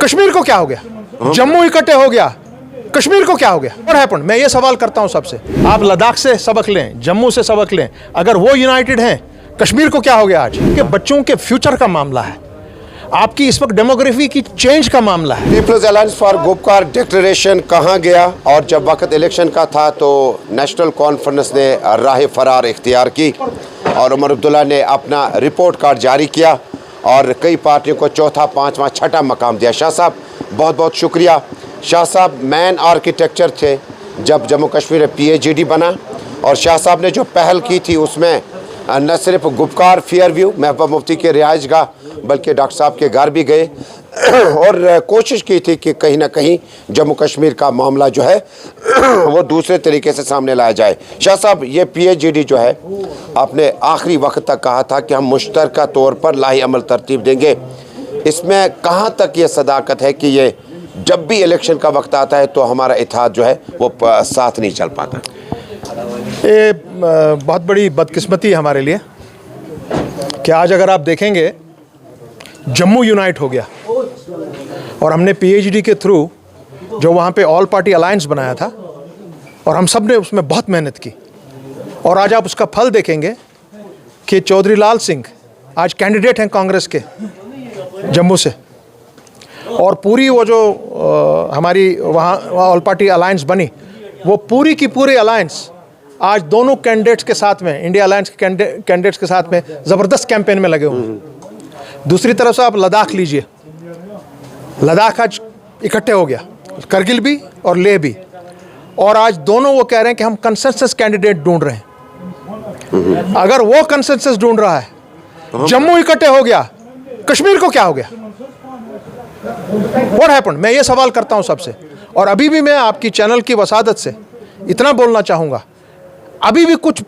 कश्मीर को क्या हो गया? जम्मू इकट्ठे हो गया, कश्मीर को क्या हो गया? और हैपन, मैं ये सवाल करता हूं सबसे, आप लद्दाख से सबक लें, जम्मू से सबक लें, अगर वो यूनाइटेड हैं, कश्मीर को क्या हो गया आज? कि बच्चों के फ्यूचर का मामला है, आपकी इस वक्त डेमोग्राफी की चेंज का मामला है। People's alliance for Gupkar declaration कहाँ गया? और जब वक्त इलेक्शन का था तो नेशनल कॉन्फ्रेंस ने राह फरार इख्तियार की और उमर अब्दुल्ला ने अपना रिपोर्ट कार्ड जारी किया और कई पार्टियों को चौथा, पांचवा, छठा मकाम दिया। शाह साहब बहुत बहुत शुक्रिया। शाह साहब मैन आर्किटेक्चर थे जब जम्मू कश्मीर में PhD बना, और शाह साहब ने जो पहल की थी उसमें न सिर्फ गुपकार फेयर व्यू महबूबा मुफ्ती के रिहाइश गाह बल्कि डॉक्टर साहब के घर भी गए और कोशिश की थी कि कहीं ना कहीं जम्मू कश्मीर का मामला जो है वो दूसरे तरीके से सामने लाया जाए। शाह साहब, ये PhD जो है आपने आखिरी वक्त तक कहा था कि हम मुश्तरका तौर पर लाही अमल तरतीब देंगे, इसमें कहाँ तक ये सदाकत है कि ये जब भी इलेक्शन का वक्त आता है तो हमारा इत्तेहाद जो है वो साथ नहीं चल पाता? ये बहुत बड़ी बदकिस्मती है हमारे लिए कि आज अगर आप देखेंगे जम्मू यूनाइट हो गया और हमने PhD के थ्रू जो वहाँ पे ऑल पार्टी अलायंस बनाया था और हम सब ने उसमें बहुत मेहनत की, और आज आप उसका फल देखेंगे कि चौधरी लाल सिंह आज कैंडिडेट हैं कांग्रेस के जम्मू से, और पूरी वो जो हमारी वहाँ ऑल पार्टी अलायंस बनी, वो पूरी की पूरी अलायंस आज दोनों कैंडिडेट्स के साथ में, इंडिया अलायंस के कैंडिडेट्स के साथ में ज़बरदस्त कैंपेन में लगे हुए हैं। दूसरी तरफ से आप लद्दाख लीजिए, लद्दाख आज इकट्ठे हो गया, करगिल भी और लेह भी, और आज दोनों वो कह रहे हैं कि हम कंसेंसस कैंडिडेट ढूंढ रहे हैं। अगर वो कंसेंसस ढूंढ रहा है, जम्मू इकट्ठे हो गया, कश्मीर को क्या हो गया? What happened? मैं ये सवाल करता हूं सबसे, और अभी भी मैं आपकी चैनल की वसादत से इतना बोलना चाहूंगा, अभी भी कुछ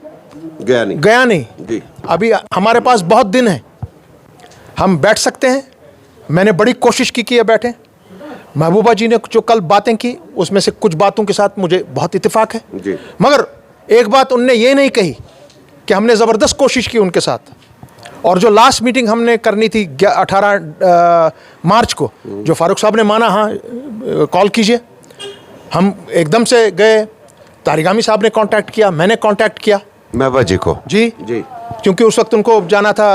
गया नहीं जी। अभी हमारे पास बहुत दिन है, हम बैठ सकते हैं। मैंने बड़ी कोशिश की है बैठे। महबूबा जी ने जो कल बातें की उसमें से कुछ बातों के साथ मुझे बहुत इत्तेफाक है जी। मगर एक बात उनने ये नहीं कही कि हमने ज़बरदस्त कोशिश की उनके साथ, और जो लास्ट मीटिंग हमने करनी थी 18 मार्च को, जो फारूक साहब ने माना हाँ कॉल कीजिए, हम एकदम से गए। तारिगामी साहब ने कांटेक्ट किया, मैंने कांटेक्ट किया महबूबा जी को जी, क्योंकि उस वक्त उनको जाना था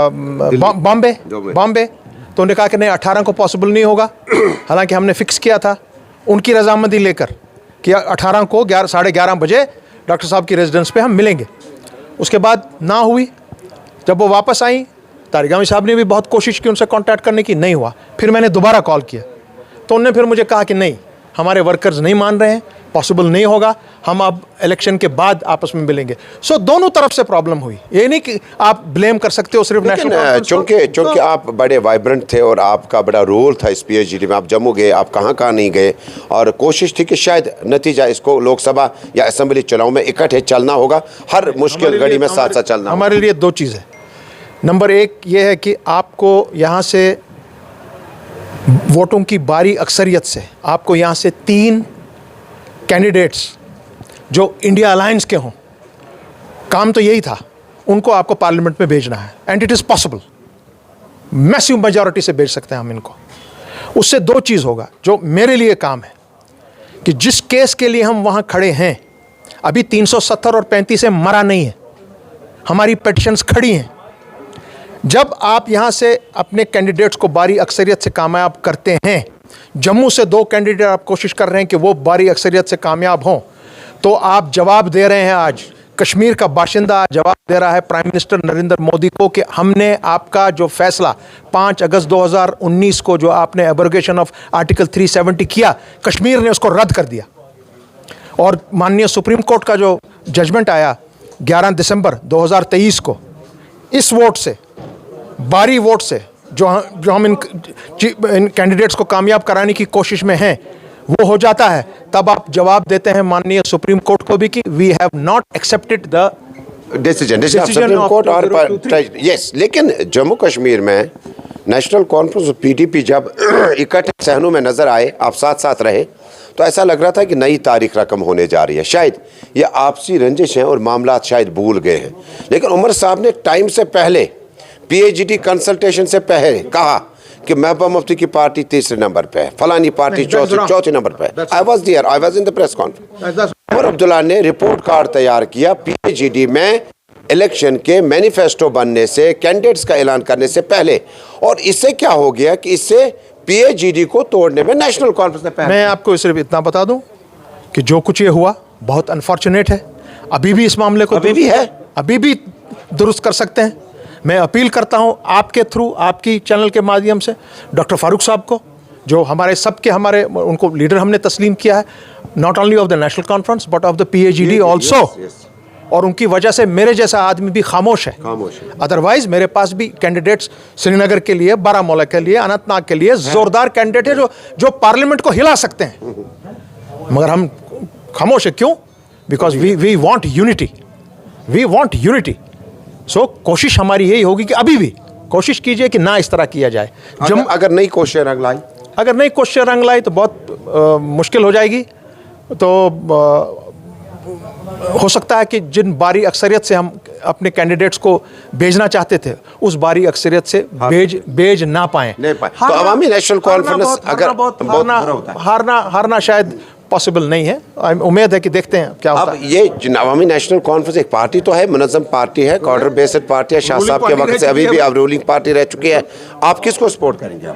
बॉम्बे, तो उन्होंने कहा कि नहीं 18 को पॉसिबल नहीं होगा। हालांकि हमने फिक्स किया था उनकी रजामंदी लेकर कि 18 को 11:30 बजे डॉक्टर साहब की रेजिडेंस पे हम मिलेंगे। उसके बाद ना हुई। जब वो वापस आई, तारिगामी साहब ने भी बहुत कोशिश की उनसे कांटेक्ट करने की, नहीं हुआ। फिर मैंने दोबारा कॉल किया तो उन्होंने फिर मुझे कहा कि नहीं, हमारे वर्कर्स नहीं मान रहे हैं, पॉसिबल नहीं होगा, हम अब इलेक्शन के बाद आपस में मिलेंगे। सो दोनों तरफ से प्रॉब्लम हुई। ये नहीं कि आप ब्लेम कर सकते हो सिर्फ नेशनल, चूंकि आप बड़े वाइब्रेंट थे और आपका बड़ा रोल था इस PhD में, आप जम्मू गए, आप कहाँ नहीं गए, और कोशिश थी कि शायद नतीजा इसको लोकसभा या असेंबली चुनाव में इकट्ठे चलना होगा, हर मुश्किल घड़ी में साथ साथ चलना। हमारे लिए दो चीज़ है। नंबर एक ये है कि आपको यहाँ से वोटों की बारी अक्सरियत से आपको यहाँ से 3 कैंडिडेट्स जो इंडिया अलायंस के हों, काम तो यही था, उनको आपको पार्लियामेंट में भेजना है, and it is possible. Massive majority से भेज सकते हैं हम इनको। उससे 2 चीज़ होगा जो मेरे लिए काम है कि जिस केस के लिए हम वहाँ खड़े हैं, अभी 370 और 35 से मरा नहीं है, हमारी पिटीशंस खड़ी हैं। जब आप यहाँ से अपने कैंडिडेट्स को बारी अक्सरियत से कामयाब करते हैं, जम्मू से 2 कैंडिडेट आप कोशिश कर रहे हैं कि वो बारी अक्सरियत से कामयाब हों, तो आप जवाब दे रहे हैं। आज कश्मीर का बाशिंदा जवाब दे रहा है प्राइम मिनिस्टर नरेंद्र मोदी को कि हमने आपका जो फैसला 5 अगस्त 2019 को जो आपने एब्रोगेशन ऑफ आर्टिकल 370 किया, कश्मीर ने उसको रद्द कर दिया। और माननीय सुप्रीम कोर्ट का जो जजमेंट आया 11 दिसंबर 2023 को, इस वोट से, बारी वोट से जो हम इन कैंडिडेट्स को कामयाब कराने की कोशिश में हैं, वो हो जाता है, तब आप जवाब देते हैं माननीय सुप्रीम कोर्ट को भी कि we have not accepted the decision of supreme court और यस। लेकिन जम्मू कश्मीर में नेशनल कॉन्फ्रेंस और PDP जब इकट्ठे सहनों में नजर आए, आप साथ साथ रहे, तो ऐसा लग रहा था कि नई तारीख रकम होने जा रही है। शायद ये आपसी रंजिश हैं और मामला शायद भूल गए हैं। लेकिन उमर साहब ने टाइम से पहले PhD कंसल्टेशन से पहले कहा कि महबूबा मुफ्ती की पार्टी तीसरे नंबर पे है, फलानी पार्टी that's wrong. चौथे नंबर पे है। I was there, I was in the press conference. Omar Abdullah ने रिपोर्ट कार्ड तैयार किया पीएजीडी में इलेक्शन के मैनिफेस्टो बनने से, कैंडिडेट्स का ऐलान करने से पहले, और इससे क्या हो गया कि इससे पीएजीडी को तोड़ने में नेशनल कॉन्फ्रेंस ने पहले। मैं आपको सिर्फ इतना बता दूं कि जो कुछ ये हुआ बहुत अनफॉर्चुनेट है। अभी भी इस मामले को अभी भी है, अभी भी दुरुस्त कर सकते हैं। मैं अपील करता हूं आपके थ्रू, आपकी चैनल के माध्यम से डॉक्टर फारूक साहब को, जो हमारे सबके हमारे उनको लीडर हमने तस्लीम किया है, not only of the national conference but of the PAGD also. और उनकी वजह से मेरे जैसा आदमी भी खामोश है। अदरवाइज मेरे पास भी कैंडिडेट्स श्रीनगर के लिए, बारामूला के लिए, अनंतनाग के लिए जोरदार कैंडिडेट है जो पार्लियामेंट को हिला सकते हैं, मगर हम खामोश है। क्यों? Because we want unity, we want unity. So कोशिश हमारी यही होगी कि अभी भी कोशिश कीजिए कि ना इस तरह किया जाए। अगर नई कोशिश रंग लाई, अगर नई कोशिश रंग लाई तो बहुत मुश्किल हो जाएगी। तो हो सकता है कि जिन बारी अक्सरियत से हम अपने कैंडिडेट्स को भेजना चाहते थे, उस बारी अक्सरियत से भेज ना पाए। तो अवामी नेशनल कॉन्फ्रेंस अगर हारना शायद पॉसिबल नहीं है। उम्मीद है कि देखते हैं क्या होता है। अब ये अवामी नेशनल कॉन्फ्रेंस एक पार्टी तो है, मुनज़्ज़म पार्टी है, कॉर्डर बेस्ड पार्टी है, शाह साहब के वक्त से अभी भी अब रूलिंग पार्टी रह चुकी है। आप किसको सपोर्ट करेंगे?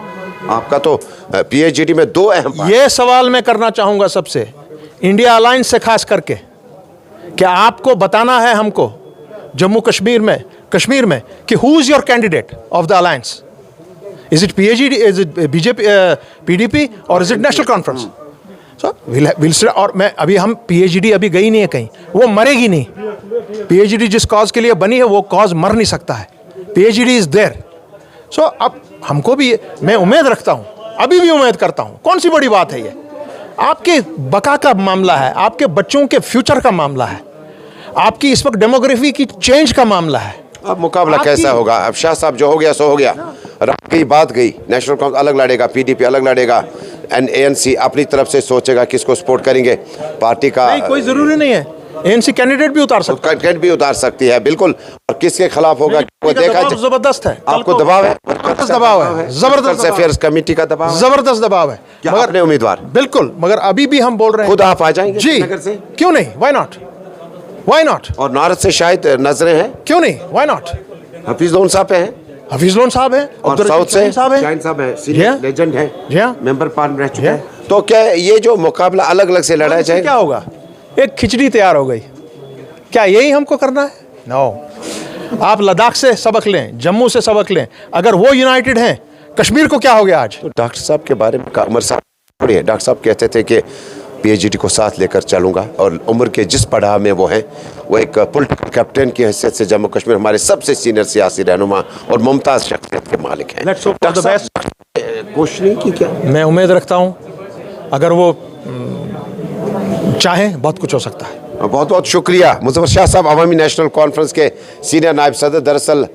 आपका तो पीएजीडी में दो अहम, ये सवाल मैं करना चाहूंगा सबसे, इंडिया अलायंस से खास करके, क्या आपको बताना है हमको जम्मू कश्मीर में कि who is your candidate of the alliance? Is it PAGD, is it BJP, PDP, और is it National Conference? So will और मैं अभी हम पीएजीडी अभी गई नहीं है कहीं, वो मरेगी नहीं। पीएजीडी जिस कॉज के लिए बनी है वो कॉज मर नहीं सकता है। PAGD is there. सो अब हमको भी, मैं उम्मीद रखता हूं, अभी भी उम्मीद करता हूं, कौन सी बड़ी बात है ये? आपके बका का मामला है, आपके बच्चों के फ्यूचर का मामला है, आपकी इस वक्त डेमोग्राफी की चेंज का मामला है। अब मुकाबला कैसा होगा? अब शाह साहब जो हो गया सो हो गया, रात गई बात गई। नेशनल कांग्रेस अलग लड़ेगा, पीडीपी अलग लड़ेगा, एएनसी अपनी तरफ से सोचेगा किसको सपोर्ट करेंगे। पार्टी का नहीं, कोई जरूरी नहीं है, एएनसी कैंडिडेट भी उतार सकता है, कैंडिडेट भी उतार सकती है, बिल्कुल। और किसके खिलाफ होगा वो देखा जाए। जबरदस्त है, आपको दबाव है, दबाव है, जबरदस्त अफेयर्स कमेटी का दबाव, जबरदस्त दबाव है। मगर अपने उम्मीदवार बिल्कुल, मगर अभी भी हम बोल रहे हैं खुद आप आ जाएंगे जी, क्यों नहीं, व्हाई नॉट, व्हाई नॉट। और नारद से शायद नजरें हैं, क्यों नहीं, व्हाई नॉट। हफीज लोन साहब हैं, हफीज लोन साहब हैं, और साउथ से साहब हैं, शाहीन साहब हैं, सीनियर लेजेंड हैं, जी हां, मेंबर पार्लियामेंट रह चुके हैं। तो क्या ये जो मुकाबला अलग अलग से लड़ाया जाए, क्या होगा? एक खिचड़ी तैयार हो गई। क्या यही हमको करना है? नो। आप लद्दाख से सबक लें, जम्मू से सबक लें, अगर वो यूनाइटेड हैं, कश्मीर को क्या हो गया आज? तो डॉक्टर साहब के बारे में उमर साहब पढ़िए, डॉक्टर साहब कहते थे कि पीएजीडी को साथ लेकर चलूंगा, और उम्र के जिस पड़ाव में वो हैं, वो एक पॉलिटिकल कैप्टन की हैसियत से जम्मू कश्मीर हमारे सबसे सीनियर सियासी रहनुमा और मुमताज़ शख्सियत के मालिक हैं। Let's hope for the best. कोशिश नहीं की क्या? मैं उम्मीद रखता हूं, अगर वो चाहें बहुत कुछ हो सकता है। बहुत बहुत शुक्रिया मुज़फ़्फ़र शाह साहब, अवामी नेशनल कॉन्फ्रेंस के सीनियर नायब सदर। दरअसल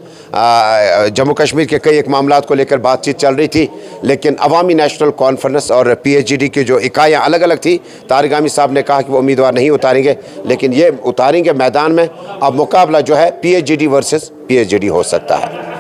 जम्मू कश्मीर के कई एक मामलात को लेकर बातचीत चल रही थी, लेकिन अवामी नेशनल कॉन्फ्रेंस और पीएजीडी की जो इकाइयाँ अलग अलग थी, तारिक आमिर साहब ने कहा कि वो उम्मीदवार नहीं उतारेंगे, लेकिन ये उतारेंगे मैदान में। अब मुकाबला जो है पीएजीडी वर्सेस पीएजीडी हो सकता है।